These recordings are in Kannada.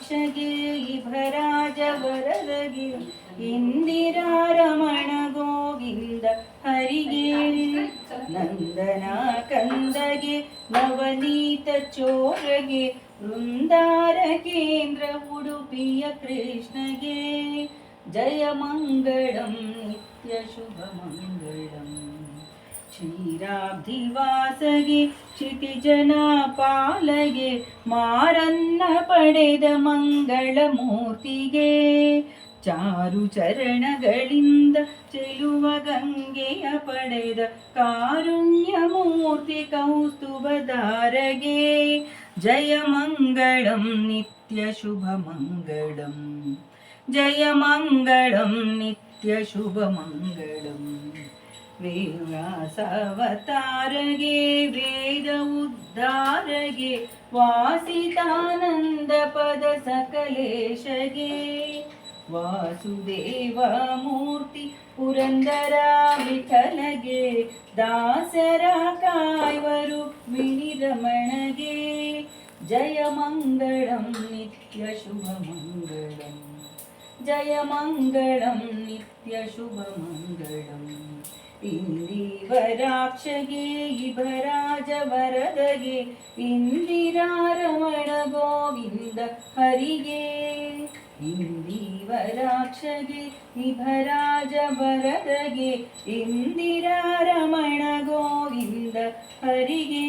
ವಿರೂಪಾಕ್ಷಗೆ ಇಭರಾಜ ವರದಗೆ ಇಂದಿರಾ ರಮಣ ಗೋವಿಂದ ಹರಿಗೆ ನಂದನ ಕಂದಗೆ ನವನೀತ ಚೋರಗೆ ವೃಂದಾರ ಕೇಂದ್ರ ಉಡುಪಿಯ ಕೃಷ್ಣಗೆ ಜಯ ಮಂಗಳಂ ನಿತ್ಯ ಶುಭ ಮಂಗಳಂ ಕ್ಷೀರಾಬ್ಧಿವಾಸಗೆ ಕ್ಷಿತಿಜನ ಪಾಲಗೆ ಮಾರನ್ನ ಪಡೆದ ಮಂಗಳ ಮೂರ್ತಿಗೆ ಚಾರು ಚರಣಗಳಿಂದ ಚೆಲುವ ಗಂಗೆಯ ಪಡೆದ ಕಾರುಣ್ಯ ಮೂರ್ತಿ ಕೌಸ್ತುಭಧಾರಗೆ ಜಯ ಮಂಗಳಂ ನಿತ್ಯ ಶುಭ ಮಂಗಳಂ ಜಯ ಮಂಗಳಂ ನಿತ್ಯ ಶುಭ ಮಂಗಳಂ ವ್ಯಾಸಾವತಾರಗೆ ವೇದ ಉದ್ಧಾರಗೆ ವಾಸಿತಾನಂದ ಪದ ಸಕಲೇಶಗೆ ವಾಸುದೇವ ಮೂರ್ತಿ ಪುರಂದರ ವಿಠಲಗೆ ದಾಸರ ಕಾಯ್ವರು ಮಿಣಿರಮಣಗೆ ಜಯ ಮಂಗಳಂ ನಿತ್ಯ ಶುಭ ಮಂಗಳಂ ಜಯ ಮಂಗಳಂ ನಿತ್ಯ ಶುಭ ಮಂಗಳಂ ಇಂದಿವರಾಕ್ಷಗೆ ಇಭರಾಜ ವರದಗೆ ಇಂದಿರಾ ರಮಣ ಗೋವಿಂದ ಹರಿಗೆ ಇಂದಿವರಾಕ್ಷಗೆ ಇಭರಾಜ ವರದಗೆ ಇಂದಿರಾ ರಮಣ ಗೋವಿಂದ ಹರಿಗೆ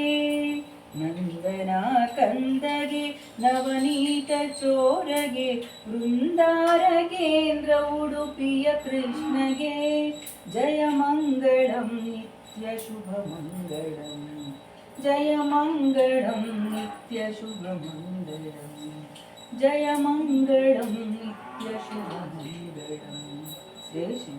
ನಂದನ ಕಂದಗೆ ನವನೀತ ಚೋರಗೆ ವೃಂದಾರ ಕೇಂದ್ರ ಉಡುಪಿಯ ಕೃಷ್ಣಗೆ ಜಯ ಮಂಗಳಂ ನಿತ್ಯ ಶುಭ ಮಂಗಳಂ ಜಯ ಮಂಗಳಂ ನಿತ್ಯ ಶುಭ ಮಂಗಳಂ ಜಯ ಮಂಗಳಂ ನಿತ್ಯ ಶುಭ ಮಂಗಳಂ ಜಯ ಶ್ರೀ